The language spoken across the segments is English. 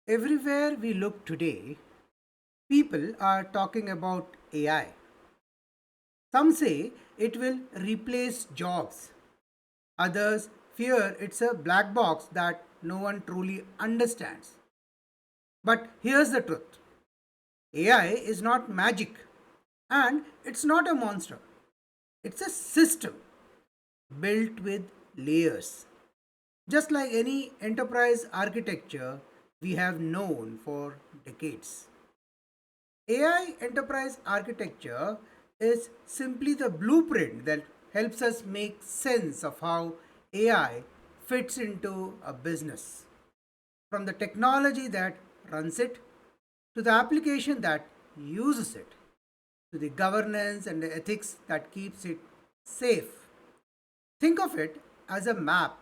Everywhere we look today, people are talking about AI. Some say it will replace jobs. Others fear it's a black box that no one truly understands. But here's the truth: AI is not magic and it's not a monster. It's a system built with layers. Just like any enterprise architecture we have known for decades. AI enterprise architecture is simply the blueprint that helps us make sense of how AI fits into a business. From the technology that runs it, to the application that uses it, to the governance and the ethics that keeps it safe. Think of it as a map.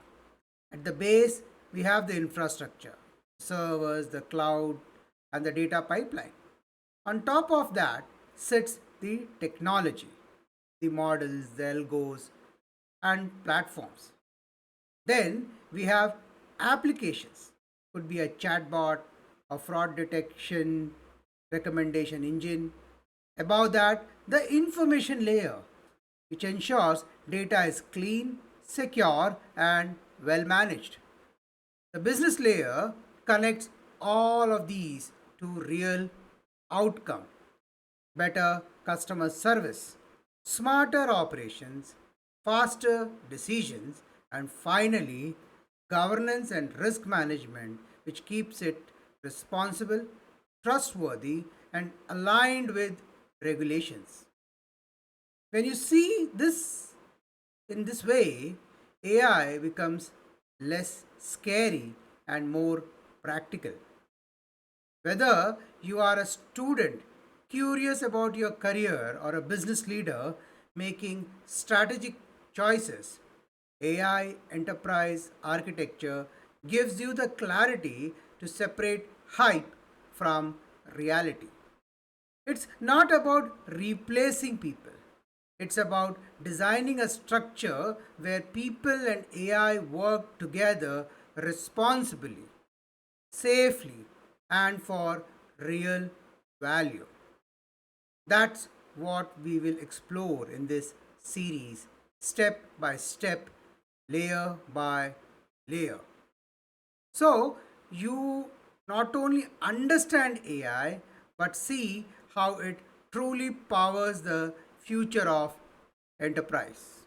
At the base, we have the infrastructure, servers, the cloud, and the data pipeline. On top of that sits the technology, the models, the algos, and platforms. Then we have applications. Could be a chatbot, a fraud detection, recommendation engine. Above that, the information layer, which ensures data is clean, secure, and well managed. The business layer connects all of these to real outcome: better customer service, smarter operations, faster decisions, and finally, governance and risk management, which keeps it responsible, trustworthy, and aligned with regulations. When you see this in this way, AI becomes less scary and more practical. Whether you are a student curious about your career or a business leader making strategic choices, AI enterprise architecture gives you the clarity to separate hype from reality. It's not about replacing people. It's about designing a structure where people and AI work together responsibly, safely, and for real value. That's what we will explore in this series, step by step, layer by layer. So, you not only understand AI, but see how it truly powers the future of enterprise.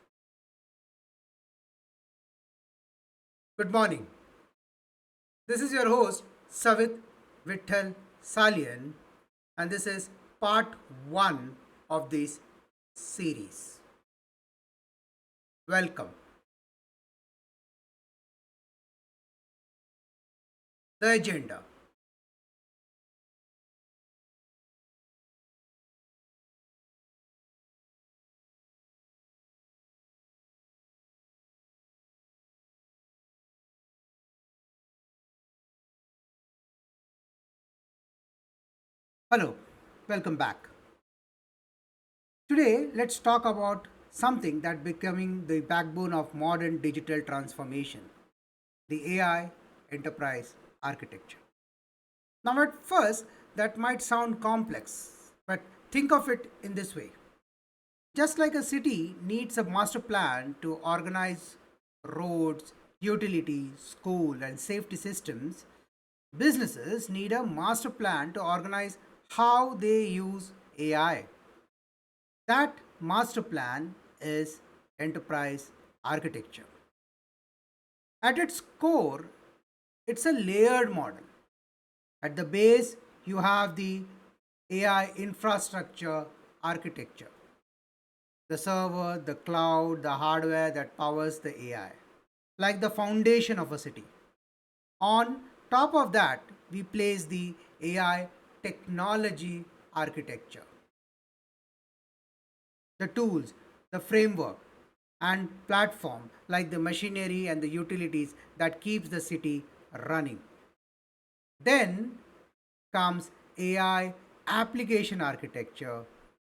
Good morning. This is your host, Savit Vittal Salian, and this is part 1 of this series. Welcome. The agenda. Hello, welcome back. Today, let's talk about something that becoming the backbone of modern digital transformation: the AI enterprise architecture. Now, at first, that might sound complex, but think of it in this way. Just like a city needs a master plan to organize roads, utilities, school, and safety systems, businesses need a master plan to organize how they use AI. That master plan is enterprise architecture. At its core, it's a layered model. At the base, you have the AI infrastructure architecture: the server, the cloud, the hardware that powers the AI, like the foundation of a city. On top of that, we place the AI technology architecture: the tools, the framework, and platform like the machinery and the utilities that keeps the city running. Then comes AI application architecture,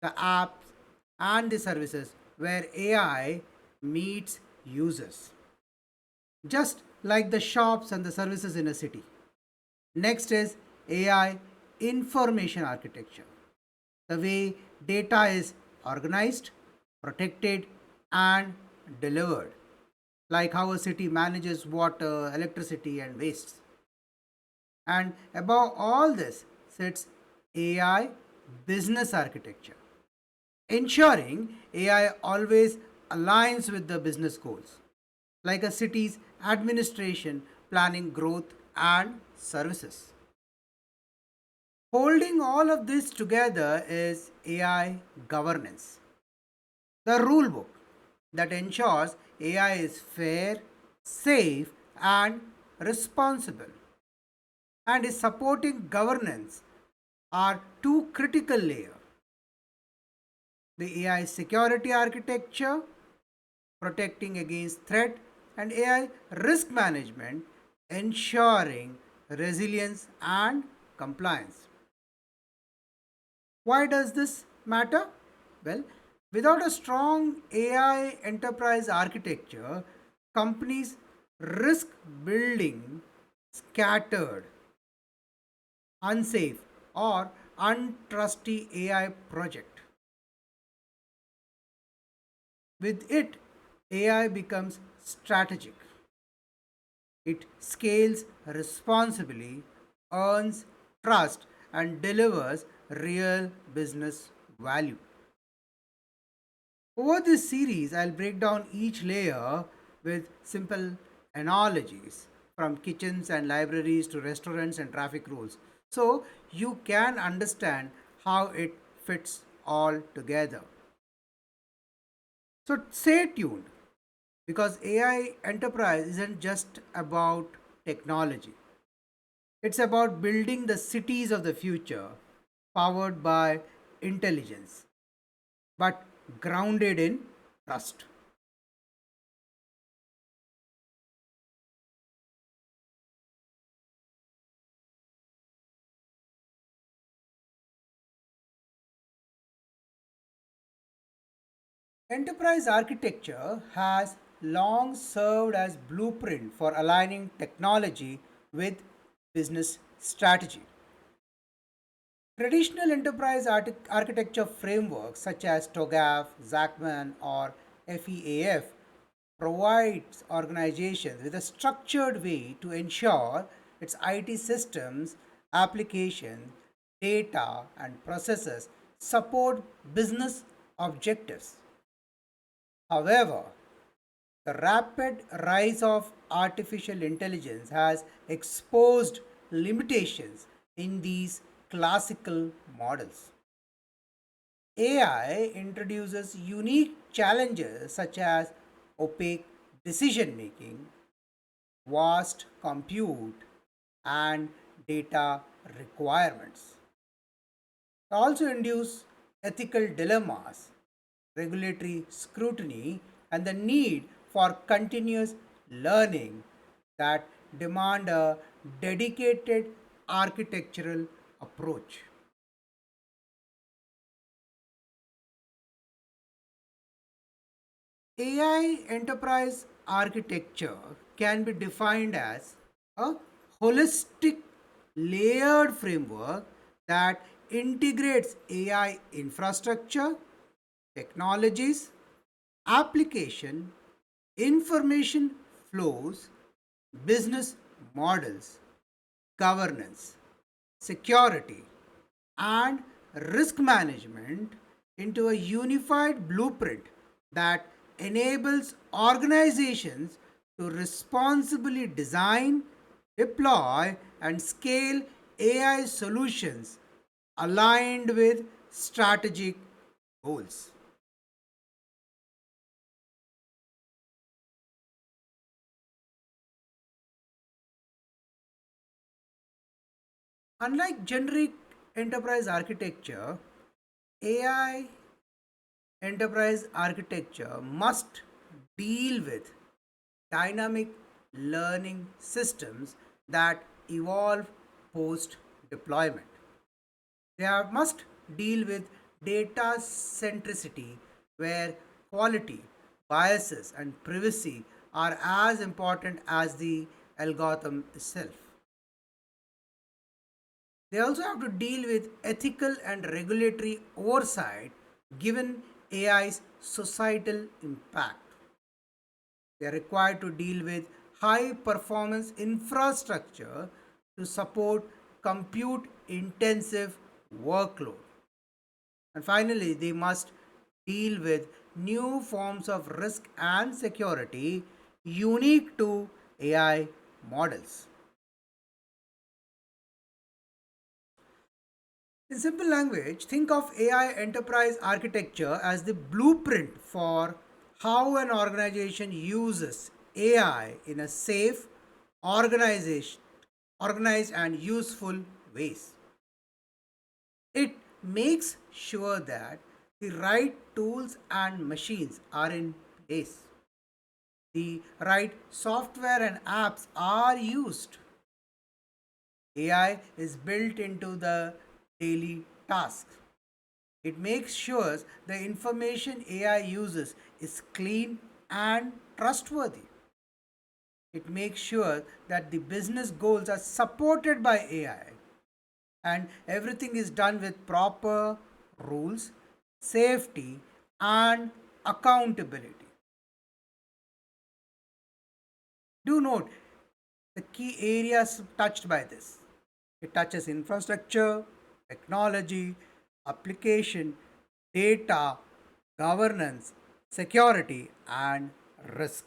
the apps and the services where AI meets users, just like the shops and the services in a city. Next is AI information architecture, the way data is organized, protected, and delivered, like how a city manages water, electricity, and wastes. And above all this sits AI business architecture, ensuring AI always aligns with the business goals, like a city's administration planning growth and services. Holding all of this together is AI governance, the rule book that ensures AI is fair, safe, and responsible, and is supporting governance are two critical layers: the AI security architecture, protecting against threat, and AI risk management, ensuring resilience and compliance. Why does this matter? Well, without a strong AI enterprise architecture, companies risk building scattered, unsafe, or untrusty AI project. With it, AI becomes strategic. It scales responsibly, earns trust, and delivers real business value. Over this series, I'll break down each layer with simple analogies, from kitchens and libraries to restaurants and traffic rules, so you can understand how it fits all together. So stay tuned, because AI enterprise isn't just about technology, it's about building the cities of the future powered by intelligence, but grounded in trust. Enterprise architecture has long served as blueprint for aligning technology with business strategy. Traditional enterprise architecture frameworks such as TOGAF, ZACMAN, or FEAF provides organizations with a structured way to ensure its IT systems, applications, data, and processes support business objectives. However, the rapid rise of artificial intelligence has exposed limitations in these classical models. AI introduces unique challenges such as opaque decision making, vast compute, and data requirements. It also induce ethical dilemmas, regulatory scrutiny, and the need for continuous learning that demand a dedicated architectural approach. AI enterprise architecture can be defined as a holistic, layered framework that integrates AI infrastructure, technologies, application, information flows, business models, governance, security, and risk management into a unified blueprint that enables organizations to responsibly design, deploy, and scale AI solutions aligned with strategic goals. Unlike generic enterprise architecture, AI enterprise architecture must deal with dynamic learning systems that evolve post deployment. Must deal with data centricity, where quality, biases, and privacy are as important as the algorithm itself. They also have to deal with ethical and regulatory oversight given AI's societal impact. They are required to deal with high performance infrastructure to support compute intensive workload. And finally, they must deal with new forms of risk and security unique to AI models. In simple language, think of AI enterprise architecture as the blueprint for how an organization uses AI in a safe, organization, organized and useful ways. It makes sure that the right tools and machines are in place. The right software and apps are used. AI is built into the daily tasks. It makes sure the information AI uses is clean and trustworthy. It makes sure that the business goals are supported by AI and everything is done with proper rules, safety, and accountability. Do note the key areas touched by this. It touches infrastructure, technology, application, data, governance, security, and risk.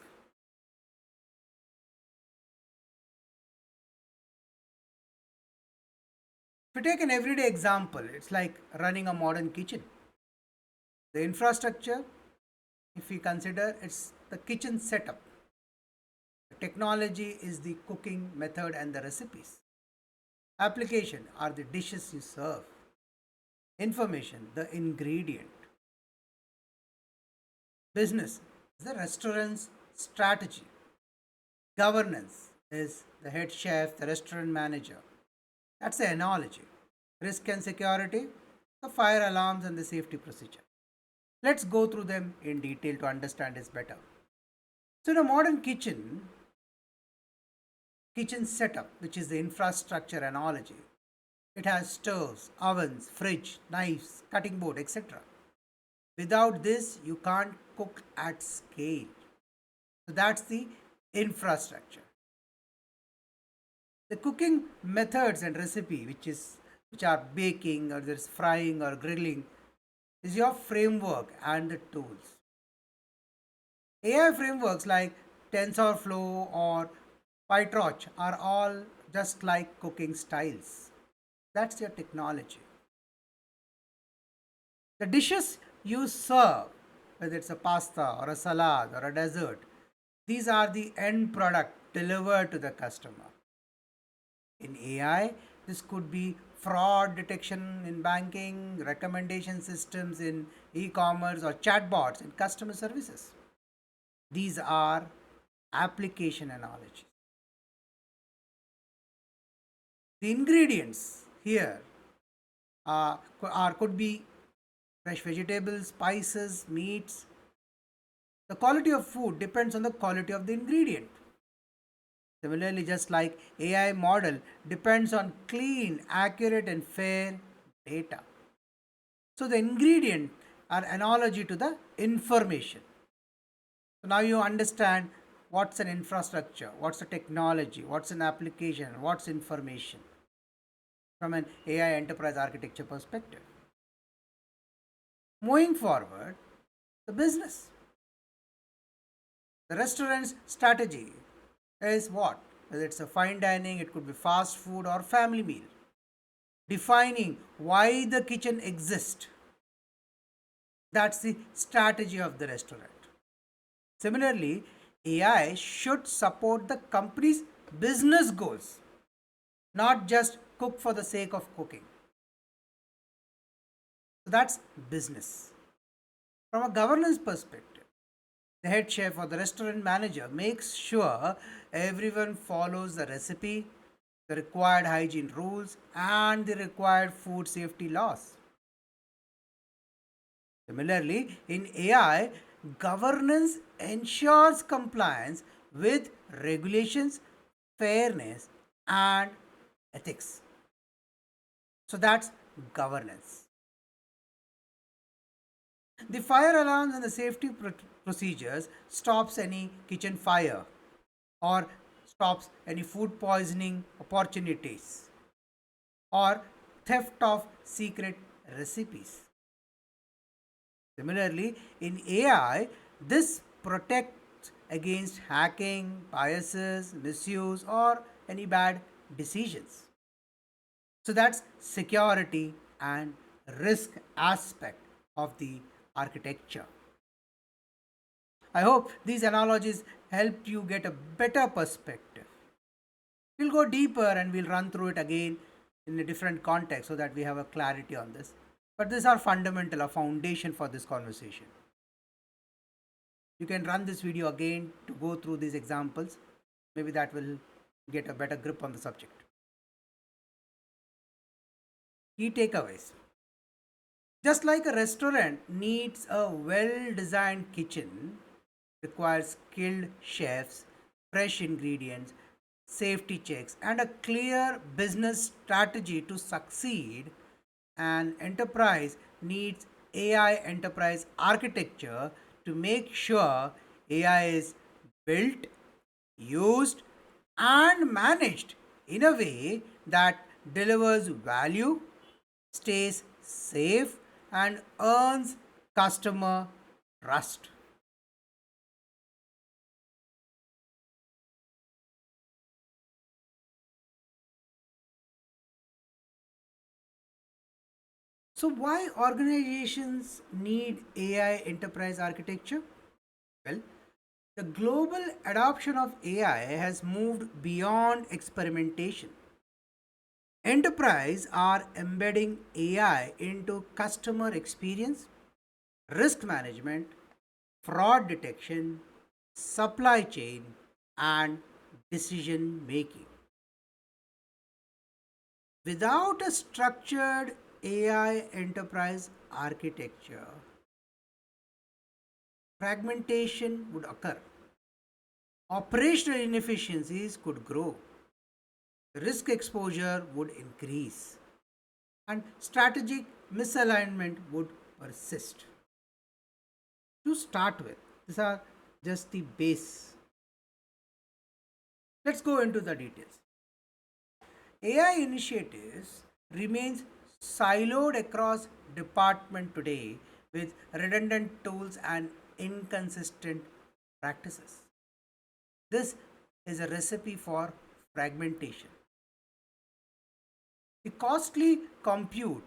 If you take an everyday example, it's like running a modern kitchen. The infrastructure, if we consider, it's the kitchen setup. The technology is the cooking method and the recipes. Application are the dishes you serve. Information, the ingredient. Business is the restaurant's strategy. Governance is the head chef, the restaurant manager. That's the analogy. Risk and security, the fire alarms and the safety procedure. Let's go through them in detail to understand this better. So, in a modern kitchen setup, which is the infrastructure analogy, it has stoves, ovens, fridge, knives, cutting board, etc. Without this, you can't cook at scale. So, that's the infrastructure. The cooking methods and recipe, which are baking or there's frying or grilling, is your framework and the tools. AI frameworks like TensorFlow or PyTorch are all just like cooking styles. That's your technology. The dishes you serve, whether it's a pasta or a salad or a dessert, these are the end product delivered to the customer. In AI, this could be fraud detection in banking, recommendation systems in e commerce, or chatbots in customer services. These are application analogies. The ingredients here could be fresh vegetables, spices, meats. The quality of food depends on the quality of the ingredient. Similarly, just like AI model depends on clean, accurate, and fair data. So the ingredient are analogy to the information. So now you understand what's an infrastructure, what's a technology, what's an application, what's information from an AI enterprise architecture perspective. Moving forward, the business. The restaurant's strategy is what? Whether it's a fine dining, it could be fast food or family meal. Defining why the kitchen exists. That's the strategy of the restaurant. Similarly, AI should support the company's business goals, not just cook for the sake of cooking. So that's business. From a governance perspective, the head chef or the restaurant manager makes sure everyone follows the recipe, the required hygiene rules, and the required food safety laws. Similarly, in AI, governance ensures compliance with regulations, fairness, and ethics. So that's governance. The fire alarms and the safety procedures stops any kitchen fire or stops any food poisoning opportunities or theft of secret recipes. Similarly, in AI, this protects against hacking, biases, misuse, or any bad decisions. So that's security and risk aspect of the architecture. I hope these analogies helped you get a better perspective. We'll go deeper and we'll run through it again in a different context so that we have a clarity on this. But these are fundamental, a foundation for this conversation. You can run this video again to go through these examples. Maybe that will get a better grip on the subject. Key takeaways. Just like a restaurant needs a well designed kitchen, requires skilled chefs, fresh ingredients, safety checks, and a clear business strategy to succeed, an enterprise needs AI enterprise architecture to make sure AI is built, used, and managed in a way that delivers value, stays safe, and earns customer trust. So, why organizations need AI enterprise architecture? Well, the global adoption of AI has moved beyond experimentation. Enterprise are embedding AI into customer experience, risk management, fraud detection, supply chain, and decision making. Without a structured AI enterprise architecture, fragmentation would occur. Operational inefficiencies could grow, risk exposure would increase, and strategic misalignment would persist. To start with, these are just the base. Let's go into the details. AI initiatives remains siloed across department today with redundant tools and inconsistent practices. This is a recipe for fragmentation. The costly compute,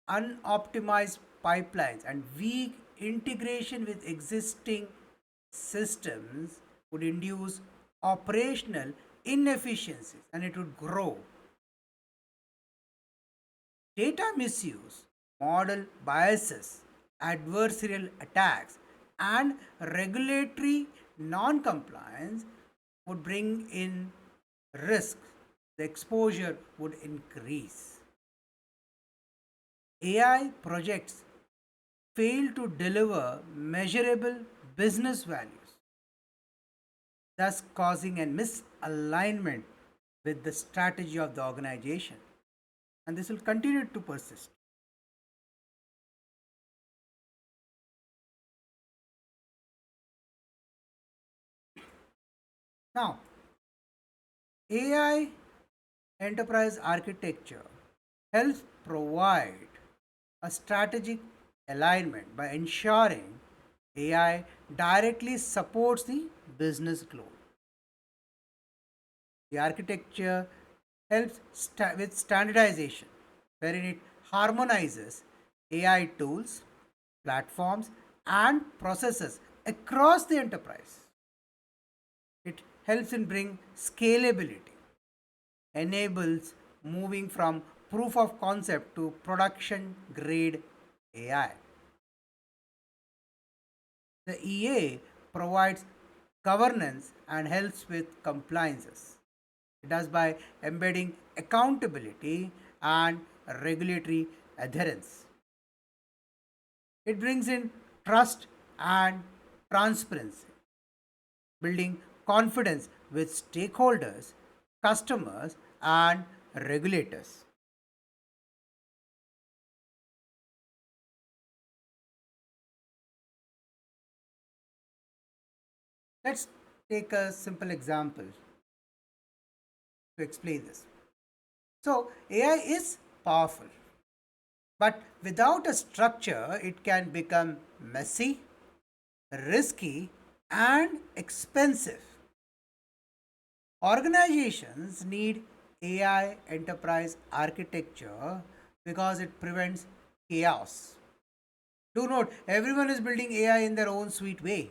unoptimized pipelines, and weak integration with existing systems would induce operational inefficiencies and it would grow. Data misuse, model biases, adversarial attacks, and regulatory non compliance would bring in risk. The exposure would increase. AI projects fail to deliver measurable business values, thus causing a misalignment with the strategy of the organization. And this will continue to persist. Now, AI enterprise architecture helps provide a strategic alignment by ensuring AI directly supports the business goal. The architecture helps with standardization, wherein it harmonizes AI tools, platforms, and processes across the enterprise. It helps in bring scalability, enables moving from proof of concept to production grade AI. The EA provides governance and helps with compliances. It does by embedding accountability and regulatory adherence. It brings in trust and transparency, building confidence with stakeholders, customers, and regulators. Let's take a simple example to explain this. So, AI is powerful, but without a structure, it can become messy, risky, and expensive. Organizations need AI enterprise architecture because it prevents chaos. Do note, everyone is building AI in their own sweet way.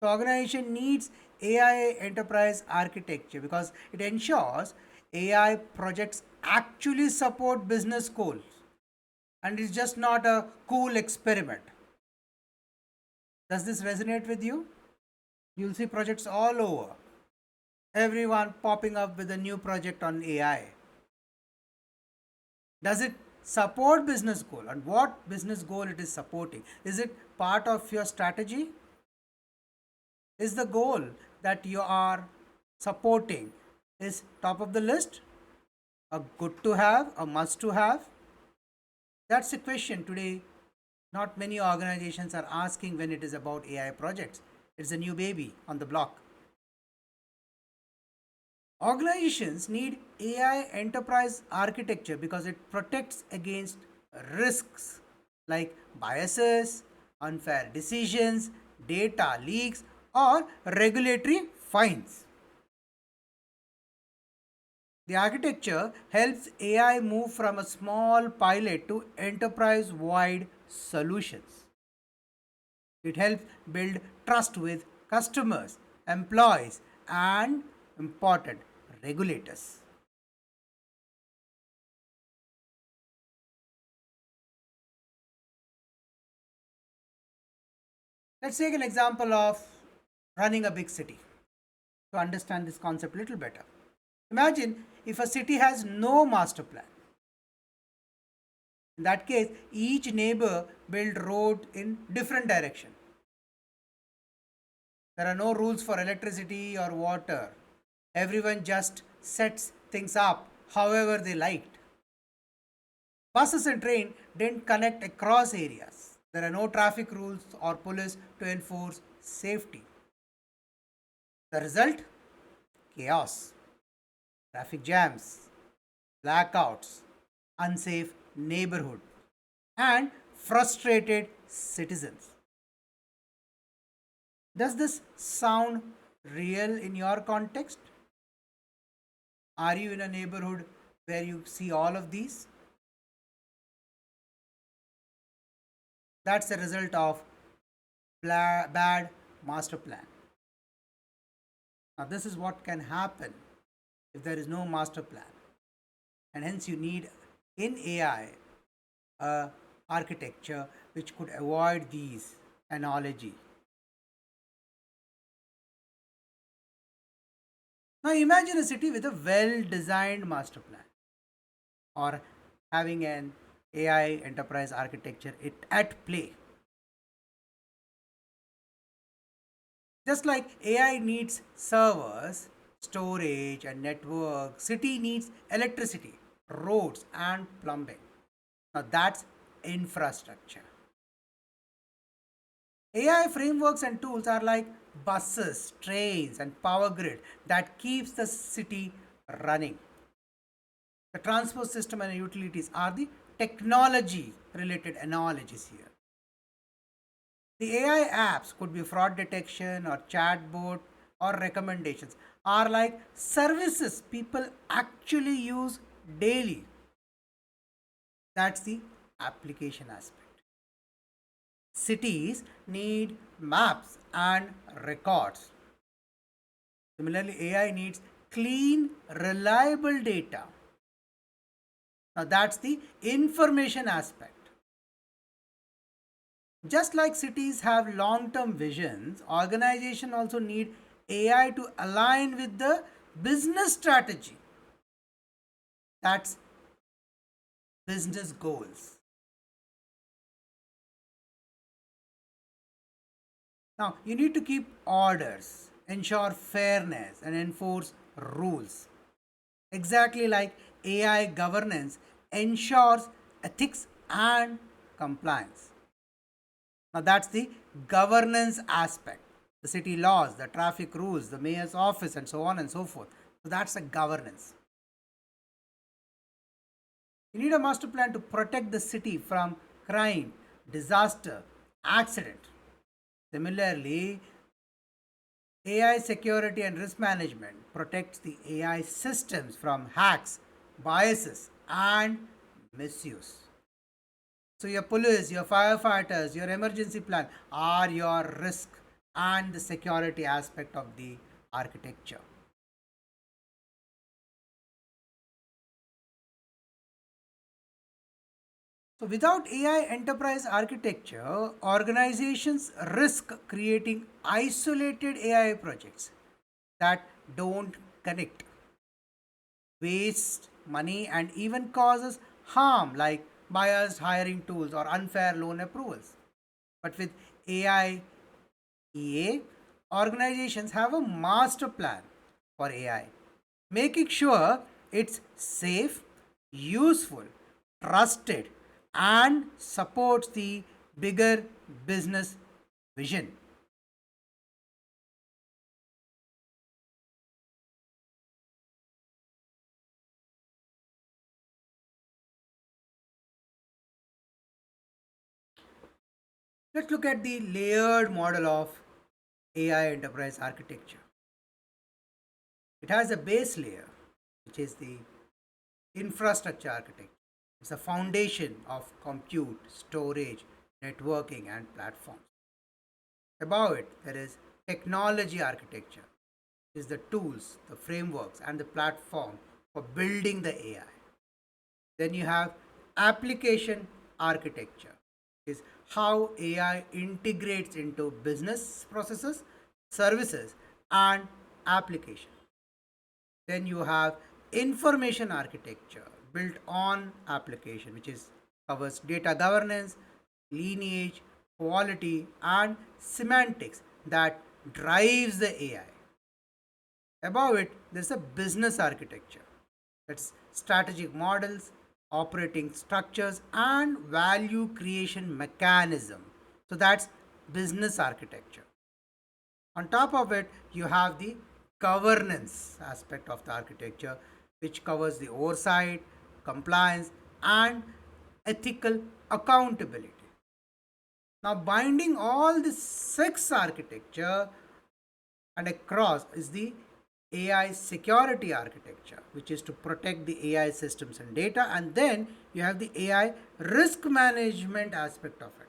So, organization needs AI enterprise architecture because it ensures AI projects actually support business goals and it's just not a cool experiment. Does this resonate with you? You'll see projects all over. Everyone popping up with a new project on AI. Does it support business goal and what business goal it is supporting? Is it part of your strategy? Is the goal that you are supporting is top of the list, a good to have, a must to have? That's the question today. Not many organizations are asking when it is about AI projects. It's a new baby on the block. Organizations need AI enterprise architecture because it protects against risks like biases, unfair decisions, data leaks, or regulatory fines. The architecture helps AI move from a small pilot to enterprise wide solutions. It helps build trust with customers, employees, and important regulators. Let's take an example of running a big city to understand this concept a little better. Imagine if a city has no master plan. In that case, each neighbor build road in different direction. There are no rules for electricity or water. Everyone just sets things up however they liked. Buses and train didn't connect across areas. There are no traffic rules or police to enforce safety. The result? Chaos, traffic jams, blackouts, unsafe neighborhood, and frustrated citizens. Does this sound real in your context? Are you in a neighborhood where you see all of these? That's the result of bad master plan. Now, this is what can happen if there is no master plan, and hence you need in AI a architecture which could avoid these analogy. Now, imagine a city with a well designed master plan or having an AI enterprise architecture at play. Just like AI needs servers, storage, and network, city needs electricity, roads, and plumbing. Now that's infrastructure. AI frameworks and tools are like buses, trains, and power grid that keeps the city running. The transport system and utilities are the technology related analogies here. The AI apps could be fraud detection or chatbot or recommendations are like services people actually use daily. That's the application aspect. Cities need maps and records. Similarly, AI needs clean, reliable data. Now, that's the information aspect. Just like cities have long term visions, organizations also need AI to align with the business strategy. That's business goals. Now, you need to keep orders, ensure fairness, and enforce rules. Exactly like AI governance ensures ethics and compliance. Now that's the governance aspect. The city laws, the traffic rules, the mayor's office, and so on and so forth. So that's the governance. You need a master plan to protect the city from crime, disaster, accident. Similarly, AI security and risk management protects the AI systems from hacks, biases, and misuse. So, your police, your firefighters, your emergency plan are your risk and the security aspect of the architecture. So, without AI enterprise architecture, organizations risk creating isolated AI projects that don't connect, waste money, and even causes harm like biased hiring tools or unfair loan approvals. But with AI EA, organizations have a master plan for AI, making sure it's safe, useful, trusted, and supports the bigger business vision. Let's look at the layered model of AI enterprise architecture. It has a base layer, which is the infrastructure architecture. It's a foundation of compute, storage, networking, and platforms. Above it, there is technology architecture, is the tools, the frameworks, and the platform for building the AI. Then you have application architecture, is how AI integrates into business processes, services, and application. Then you have information architecture built on application, which is covers data governance, lineage, quality, and semantics that drives the AI. Above it, there's a business architecture. That's strategic models, operating structures, and value creation mechanism. So that's business architecture. On top of it, you have the governance aspect of the architecture, which covers the oversight, compliance, and ethical accountability. Now, binding all the six architecture and across is the AI security architecture, which is to protect the AI systems and data. And then you have the AI risk management aspect of it,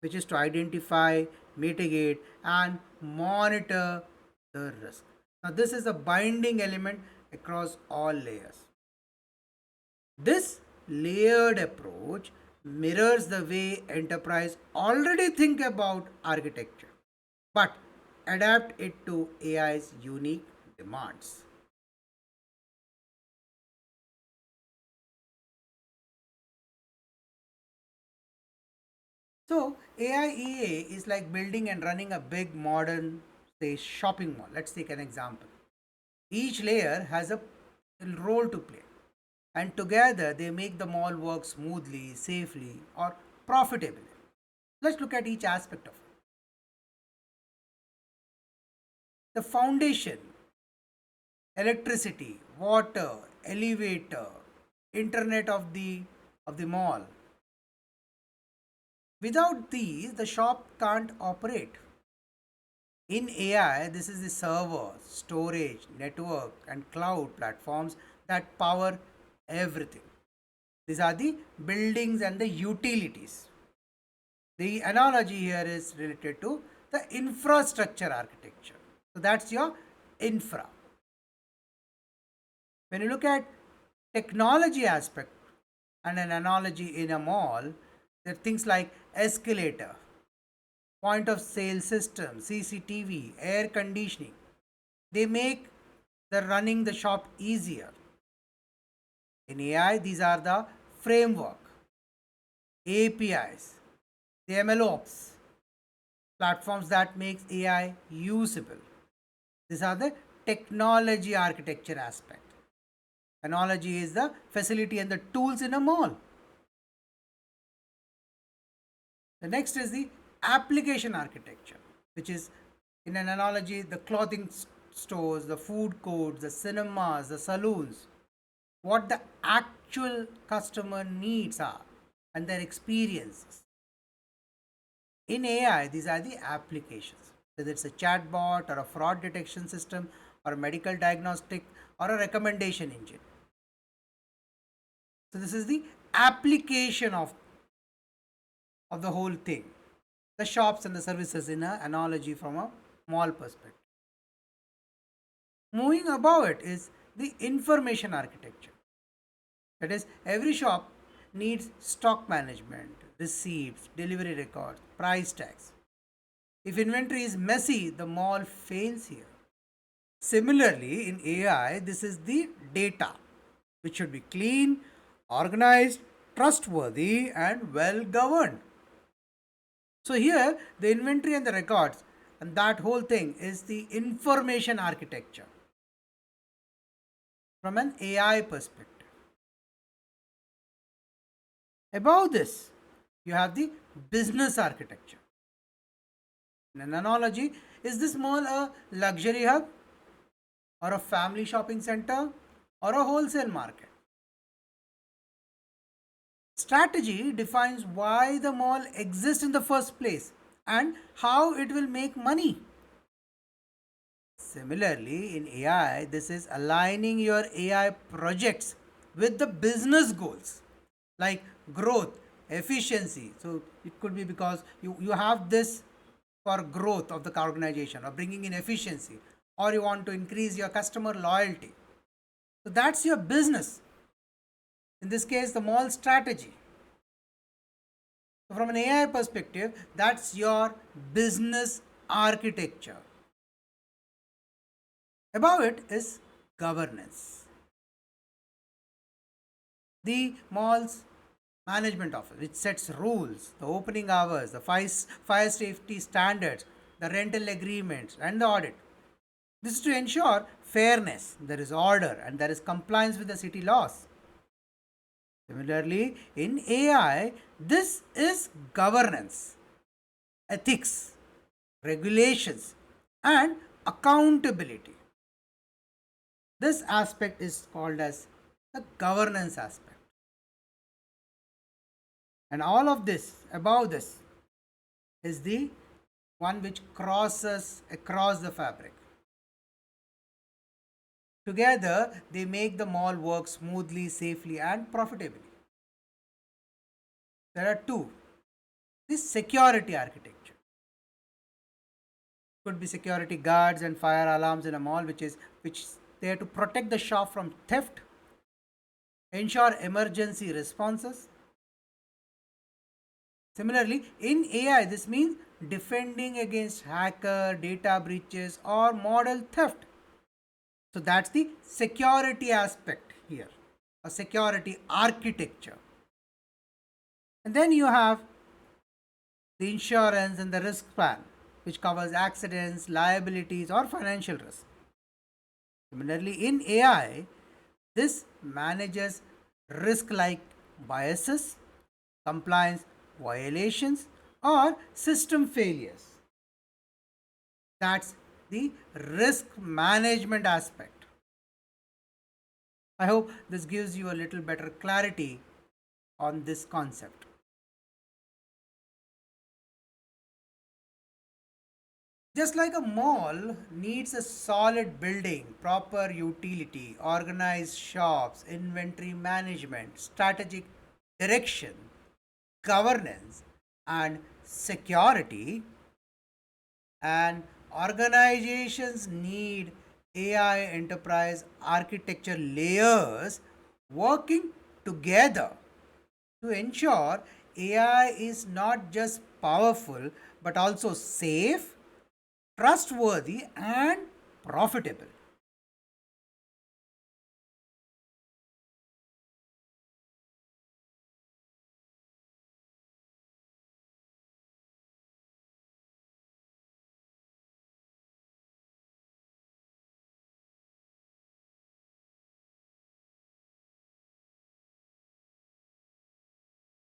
which is to identify, mitigate, and monitor the risk. Now, this is a binding element across all layers. This layered approach mirrors the way enterprise already think about architecture, but adapt it to AI's unique demands. So AIEA is like building and running a big modern, say, shopping mall. Let's take an example. Each layer has a role to play, and together they make the mall work smoothly, safely, or profitably. Let's look at each aspect of it. The foundation: electricity, water, elevator, internet of the mall. Without these, the shop can't operate. In AI, this is the server, storage, network, and cloud platforms that power everything. These are the buildings and the utilities. The analogy here is related to the infrastructure architecture. So that's your infra. When you look at technology aspect and an analogy in a mall, there are things like escalator, point of sale system, CCTV, air conditioning. They make the running the shop easier. In AI, these are the framework, APIs, the MLOps, platforms that makes AI usable. These are the technology architecture aspect. Analogy is the facility and the tools in a mall. The next is the application architecture, which is, in an analogy, the clothing stores, the food courts, the cinemas, the saloons, what the actual customer needs are and their experiences. In AI, these are the applications, whether it's a chatbot or a fraud detection system or a medical diagnostic or a recommendation engine. So, this is the application of the whole thing. The shops and the services in an analogy from a mall perspective. Moving above it is the information architecture. That is, every shop needs stock management, receipts, delivery records, price tags. If inventory is messy, the mall fails here. Similarly, in AI, this is the data, which should be clean, organized, trustworthy, and well governed. So, here the inventory and the records and that whole thing is the information architecture from an AI perspective. Above this, you have the business architecture. In an analogy, is this mall a luxury hub or a family shopping center or a wholesale market? Strategy defines why the mall exists in the first place and how it will make money. Similarly, in AI, this is aligning your AI projects with the business goals like growth, efficiency. So, it could be because you have this for growth of the organization or bringing in efficiency, or you want to increase your customer loyalty. So, that's your business. In this case, the mall strategy. So, from an AI perspective, that's your business architecture. Above it is governance. The mall's management office, which sets rules, the opening hours, the fire safety standards, the rental agreements, and the audit. This is to ensure fairness, there is order, and there is compliance with the city laws. Similarly, in AI, this is governance, ethics, regulations, and accountability. This aspect is called as the governance aspect. And all of this, above this, is the one which crosses across the fabric. Together, they make the mall work smoothly, safely, and profitably. There are two. This security architecture could be security guards and fire alarms in a mall, which they are to protect the shop from theft, ensure emergency responses. Similarly, in AI, this means defending against hacker, data breaches, or model theft. So that's the security aspect here, a security architecture. And then you have the insurance and the risk plan, which covers accidents, liabilities, or financial risk. Similarly, in AI, this manages risk like biases, compliance violations, or system failures. That's the risk management aspect. I hope this gives you a little better clarity on this concept. Just like a mall needs a solid building, proper utility, organized shops, inventory management, strategic direction, governance, and security, and organizations need AI enterprise architecture layers working together to ensure AI is not just powerful but also safe, trustworthy, and profitable.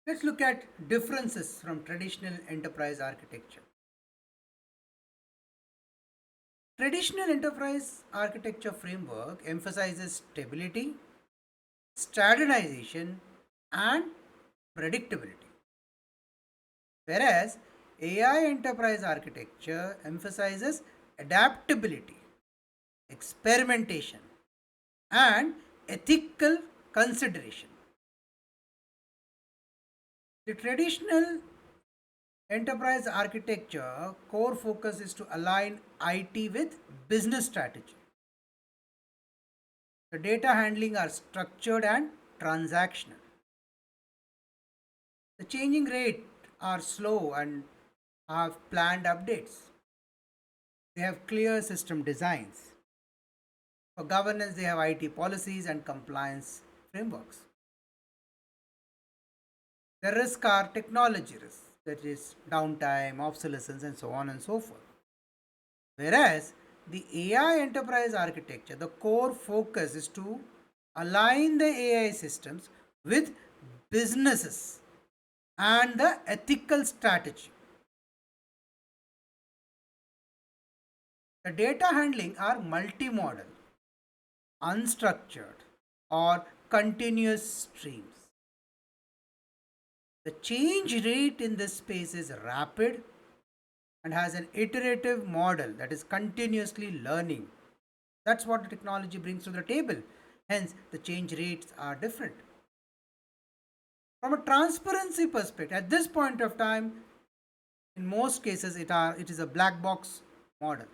Let's look at differences from traditional enterprise architecture. Traditional enterprise architecture framework emphasizes stability, standardization, and predictability. Whereas AI enterprise architecture emphasizes adaptability, experimentation, and ethical consideration. The traditional enterprise architecture core focus is to align IT with business strategy. The data handling are structured and transactional. The changing rate are slow and have planned updates. They have clear system designs. For governance, they have IT policies and compliance frameworks. The risks are technology risks, that is downtime, obsolescence, and so on and so forth. Whereas the AI enterprise architecture, the core focus is to align the AI systems with businesses and the ethical strategy. The data handling are multimodal, unstructured, or continuous streams. The change rate in this space is rapid and has an iterative model that is continuously learning. That's what the technology brings to the table. Hence, the change rates are different. From a transparency perspective, at this point of time, in most cases, it is a black box model,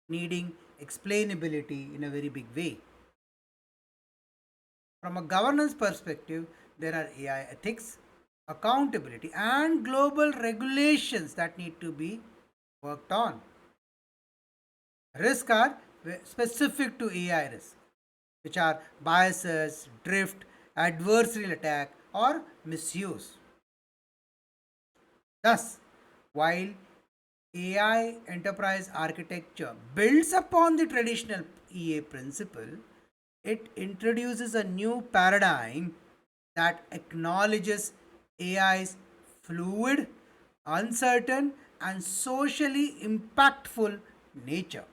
needing explainability in a very big way. From a governance perspective, there are AI ethics, accountability, and global regulations that need to be worked on. Risks are specific to AI risk, which are biases, drift, adversarial attack, or misuse. Thus, while AI enterprise architecture builds upon the traditional EA principle, it introduces a new paradigm that acknowledges AI's fluid, uncertain, and socially impactful nature.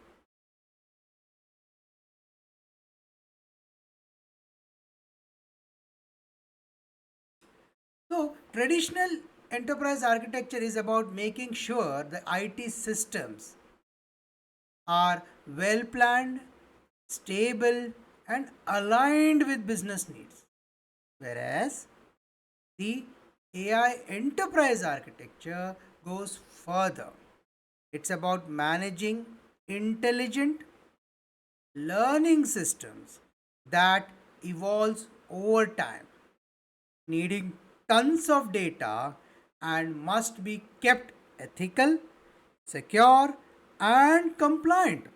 So, traditional enterprise architecture is about making sure the IT systems are well planned, stable, and aligned with business needs. Whereas the AI enterprise architecture goes further. It's about managing intelligent learning systems that evolves over time, needing tons of data and must be kept ethical, secure, and compliant.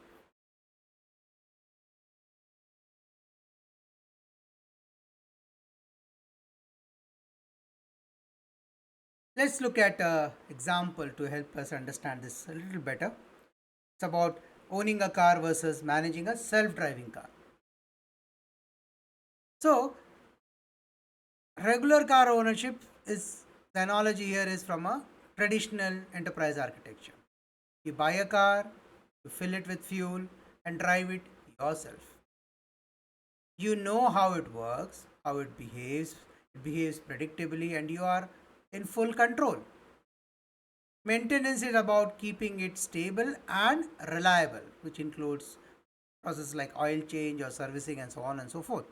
Let's look at an example to help us understand this a little better. It's about owning a car versus managing a self driving car. So, regular car ownership is the analogy here is from a traditional enterprise architecture. You buy a car, you fill it with fuel, and drive it yourself. You know how it works, how it behaves predictably, and you are in full control. Maintenance is about keeping it stable and reliable, which includes processes like oil change or servicing and so on and so forth.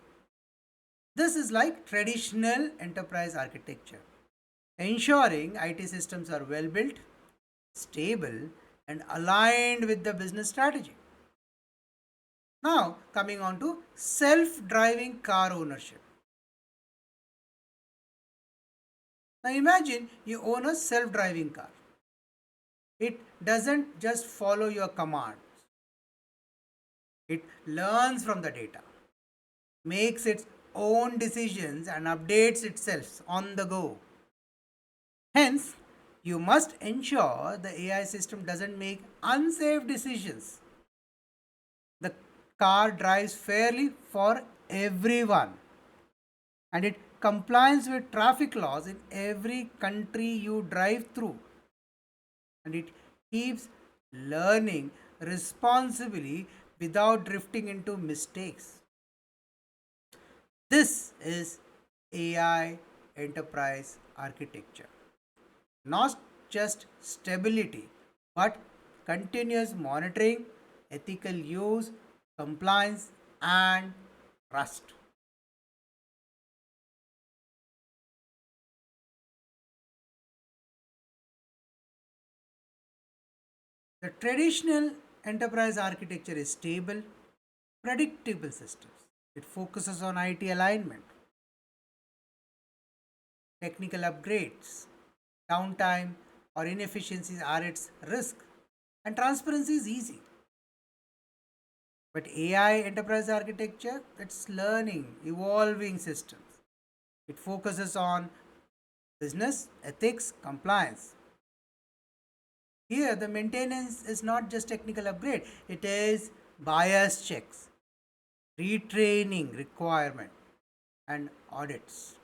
This is like traditional enterprise architecture, ensuring IT systems are well built, stable, and aligned with the business strategy. Now, coming on to self driving car ownership. Now, imagine you own a self driving car. It doesn't just follow your commands, it learns from the data, makes its own decisions, and updates itself on the go. Hence, you must ensure the AI system doesn't make unsafe decisions. The car drives fairly for everyone and it compliance with traffic laws in every country you drive through, and it keeps learning responsibly without drifting into mistakes. This is AI enterprise architecture. Not just stability, but continuous monitoring, ethical use, compliance, and trust. The traditional enterprise architecture is stable, predictable systems. It focuses on IT alignment, technical upgrades, downtime or inefficiencies are its risk, and transparency is easy. But AI enterprise architecture, it's learning, evolving systems. It focuses on business, ethics, compliance. Here, the maintenance is not just technical upgrade, it is bias checks, retraining requirement, and audits.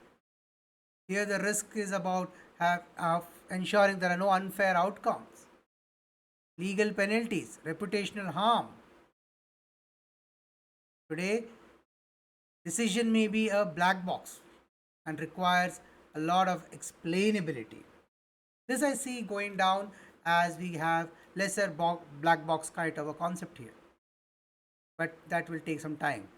Here, the risk is about of ensuring there are no unfair outcomes, legal penalties, reputational harm. Today, decision may be a black box and requires a lot of explainability. This I see going down as we have lesser black box kind of a concept here, but that will take some time.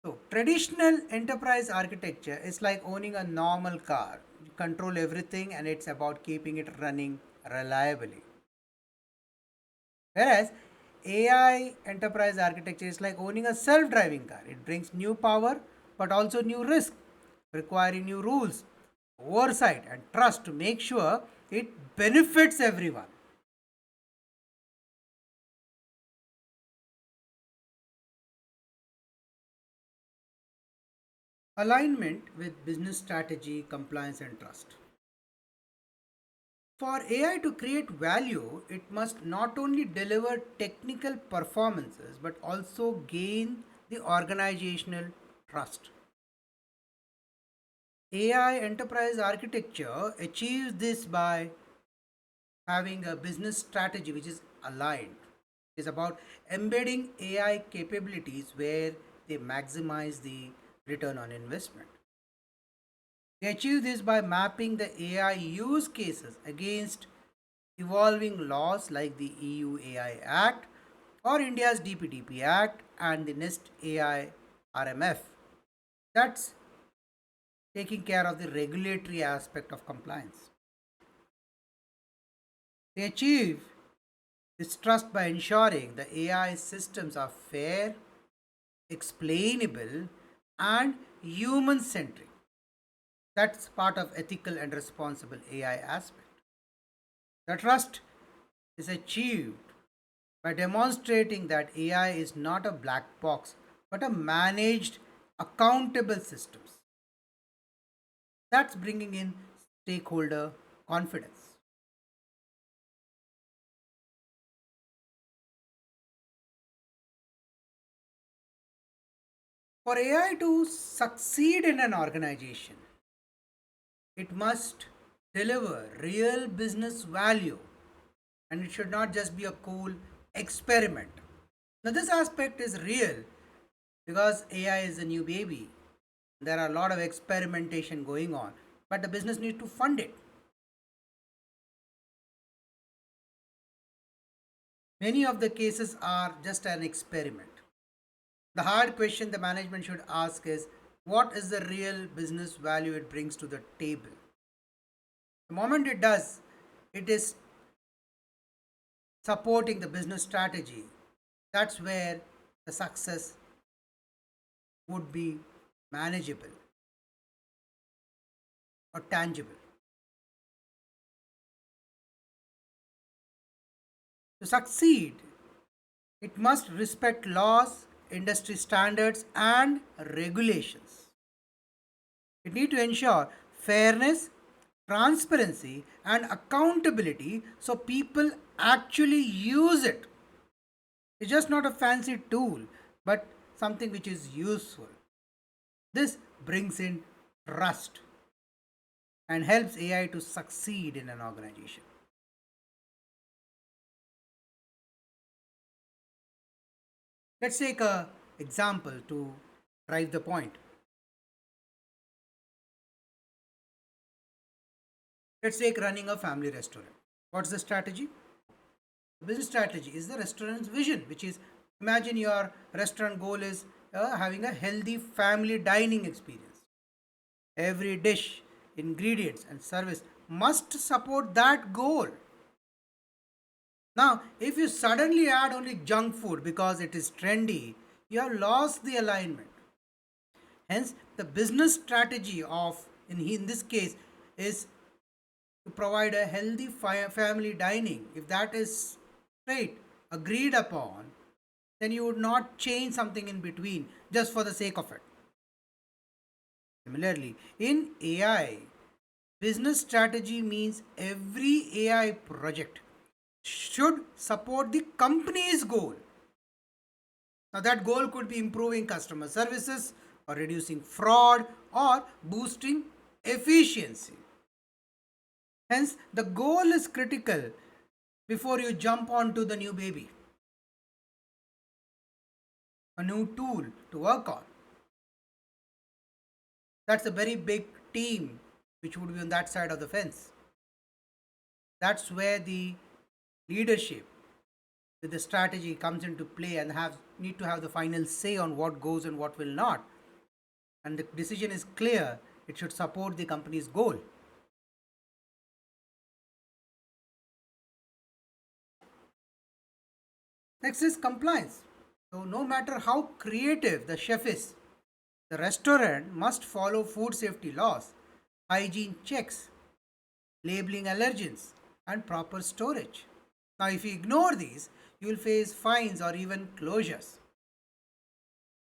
So, traditional enterprise architecture is like owning a normal car. You control everything and it's about keeping it running reliably. Whereas AI enterprise architecture is like owning a self driving car. It brings new power but also new risk, requiring new rules, oversight, and trust to make sure it benefits everyone. Alignment with business strategy, compliance, and trust. For AI to create value, it must not only deliver technical performances but also gain the organizational trust. AI enterprise architecture achieves this by having a business strategy which is aligned. It is about embedding AI capabilities where they maximize the return on investment. They achieve this by mapping the AI use cases against evolving laws like the EU AI Act or India's DPDP Act and the NEST AI RMF. That's taking care of the regulatory aspect of compliance. They achieve this trust by ensuring the AI systems are fair, explainable, and human centric. That's part of ethical and responsible AI aspect. The trust is achieved by demonstrating that AI is not a black box but a managed, accountable systems. That's bringing in stakeholder confidence. For AI to succeed in an organization, it must deliver real business value and it should not just be a cool experiment. Now, this aspect is real because AI is a new baby. There are a lot of experimentation going on, but the business needs to fund it. Many of the cases are just an experiment. The hard question the management should ask is what is the real business value it brings to the table? The moment it does, it is supporting the business strategy. That's where the success would be manageable or tangible. To succeed, it must respect laws, industry standards, and regulations. It needs to ensure fairness, transparency, and accountability so people actually use it. It's just not a fancy tool, but something which is useful. This brings in trust and helps AI to succeed in an organization. Let's take a example to drive the point. Let's take running a family restaurant. What's the strategy? The business strategy is the restaurant's vision, which is imagine your restaurant goal is having a healthy family dining experience. Every dish, ingredients, and service must support that goal. Now, if you suddenly add only junk food because it is trendy, you have lost the alignment. Hence, the business strategy of, in this case, is to provide a healthy family dining. If that is straight agreed upon, then you would not change something in between just for the sake of it. Similarly, in AI, business strategy means every AI project should support the company's goal. Now, that goal could be improving customer services or reducing fraud or boosting efficiency. Hence, the goal is critical before you jump onto the new baby, a new tool to work on. That's a very big team which would be on that side of the fence. That's where the leadership with the strategy comes into play and have need to have the final say on what goes and what will not. And the decision is clear, it should support the company's goal. Next is compliance. So, no matter how creative the chef is, the restaurant must follow food safety laws, hygiene checks, labeling allergens, and proper storage. Now, if you ignore these, you will face fines or even closures.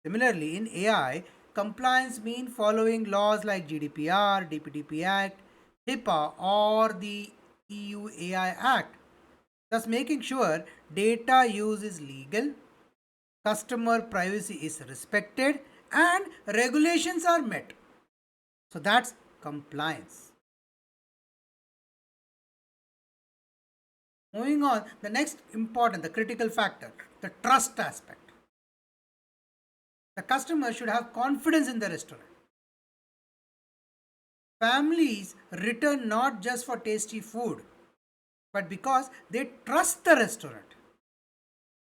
Similarly, in AI, compliance means following laws like GDPR, DPDP Act, HIPAA, or the EU AI Act, thus making sure data use is legal, customer privacy is respected, and regulations are met. So that's compliance. Moving on, the next important, the critical factor, the trust aspect. The customer should have confidence in the restaurant. Families return not just for tasty food, but because they trust the restaurant.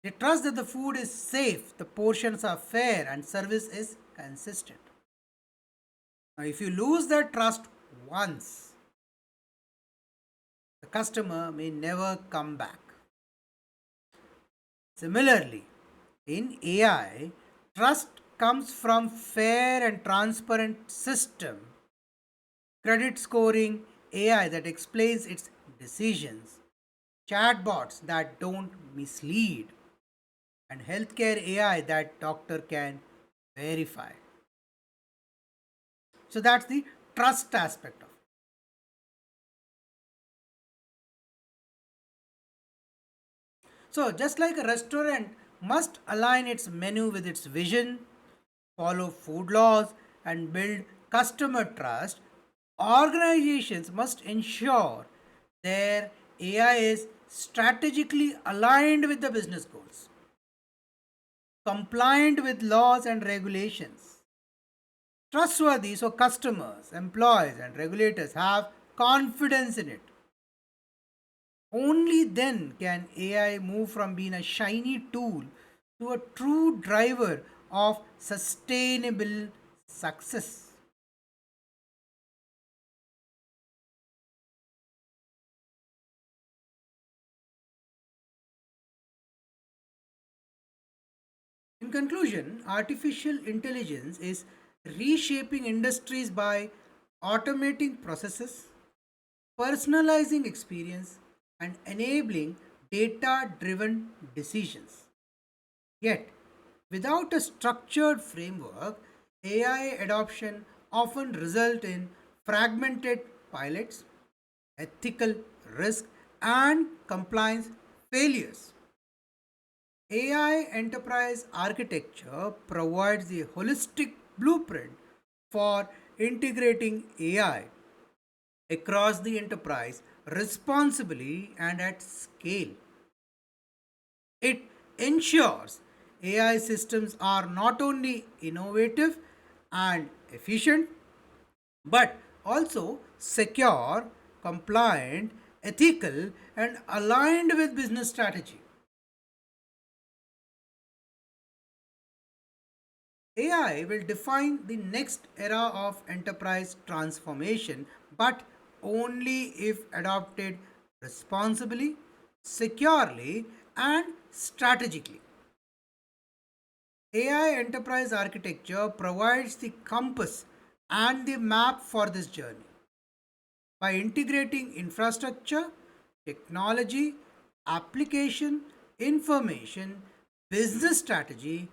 They trust that the food is safe, the portions are fair, and service is consistent. Now, if you lose that trust once, the customer may never come back. Similarly, in AI, trust comes from fair and transparent system, credit scoring AI that explains its decisions, chatbots that don't mislead, and healthcare AI that doctor can verify. So that's the trust aspect of it. So just like a restaurant must align its menu with its vision, follow food laws, and build customer trust, organizations must ensure their AI is strategically aligned with the business goals, compliant with laws and regulations, trustworthy so customers, employees, and regulators have confidence in it. Only then can AI move from being a shiny tool to a true driver of sustainable success. In conclusion, artificial intelligence is reshaping industries by automating processes, personalizing experience, and enabling data driven decisions. Yet, without a structured framework, AI adoption often results in fragmented pilots, ethical risk, and compliance failures. AI enterprise architecture provides a holistic blueprint for integrating AI across the enterprise responsibly and at scale. It ensures AI systems are not only innovative and efficient but also secure, compliant, ethical, and aligned with business strategy. AI will define the next era of enterprise transformation, but only if adopted responsibly, securely, and strategically. AI enterprise architecture provides the compass and the map for this journey. By integrating infrastructure, technology, application, information, business strategy,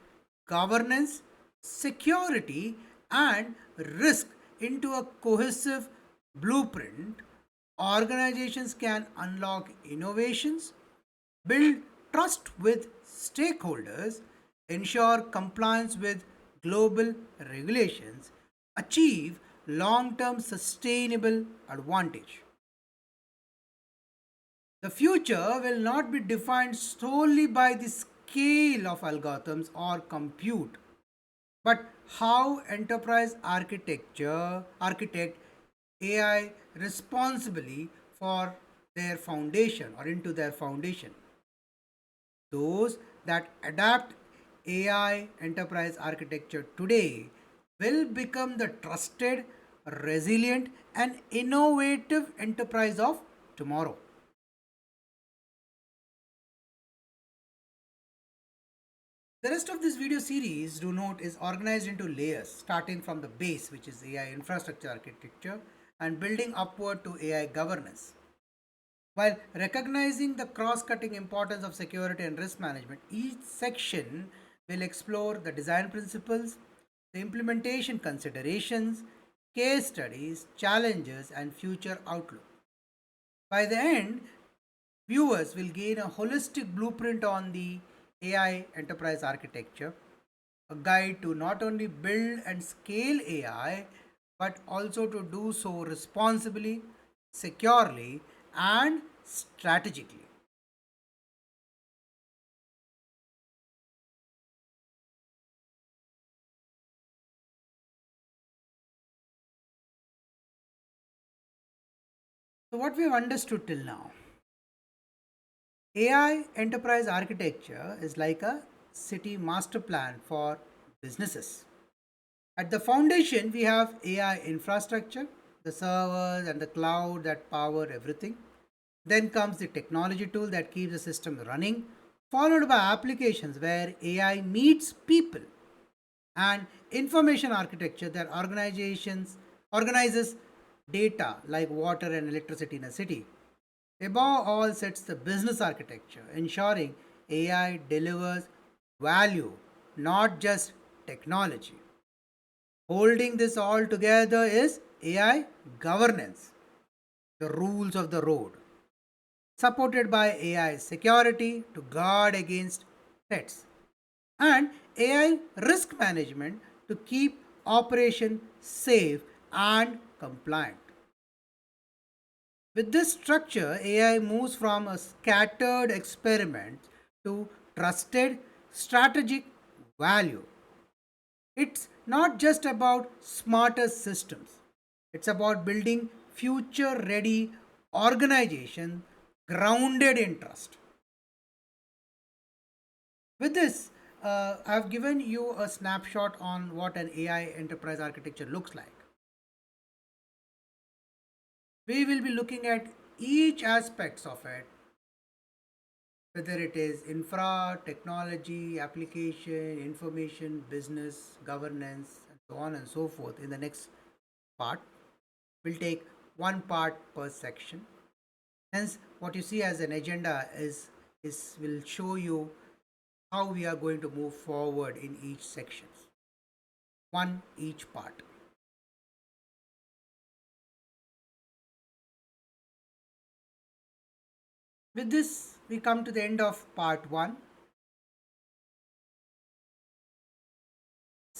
governance, security, and risk into a cohesive blueprint, organizations can unlock innovations, build trust with stakeholders, ensure compliance with global regulations, achieve long term sustainable advantage. The future will not be defined solely by the scale of algorithms or compute, but how enterprise architecture architect AI responsibly for their foundation or into their foundation. Those that adapt AI enterprise architecture today will become the trusted, resilient, and innovative enterprise of tomorrow. The rest of this video series, do note, is organized into layers starting from the base, which is AI infrastructure architecture, and building upward to AI governance. While recognizing the cross cutting importance of security and risk management, each section will explore the design principles, the implementation considerations, case studies, challenges, and future outlook. By the end, viewers will gain a holistic blueprint on the AI enterprise architecture, a guide to not only build and scale AI, but also to do so responsibly, securely, and strategically. So, what we have understood till now, AI enterprise architecture is like a city master plan for businesses. At the foundation, we have AI infrastructure, the servers and the cloud that power everything. Then comes the technology tool that keeps the system running, followed by applications where AI meets people, and information architecture that organizes data like water and electricity in a city. Above all sits the business architecture, ensuring AI delivers value, not just technology. Holding this all together is AI governance, the rules of the road, supported by AI security to guard against threats, and AI risk management to keep operation safe and compliant. With this structure, AI moves from a scattered experiment to trusted strategic value. It's not just about smarter systems. It's about building future ready organization grounded in trust. With this, I've given you a snapshot on what an AI enterprise architecture looks like. We will be looking at each aspects of it, whether it is infra, technology, application, information, business, governance, and so on and so forth in the next part. We'll take one part per section. Hence, what you see as an agenda is will show you how we are going to move forward in each section, one each part. With this, we come to the end of part one.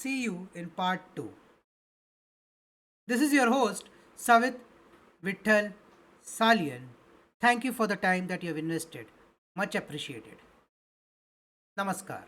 see you in part 2. This is your host, Savit Vittal Salian. Thank you for the time that you have invested. Much appreciated. Namaskar.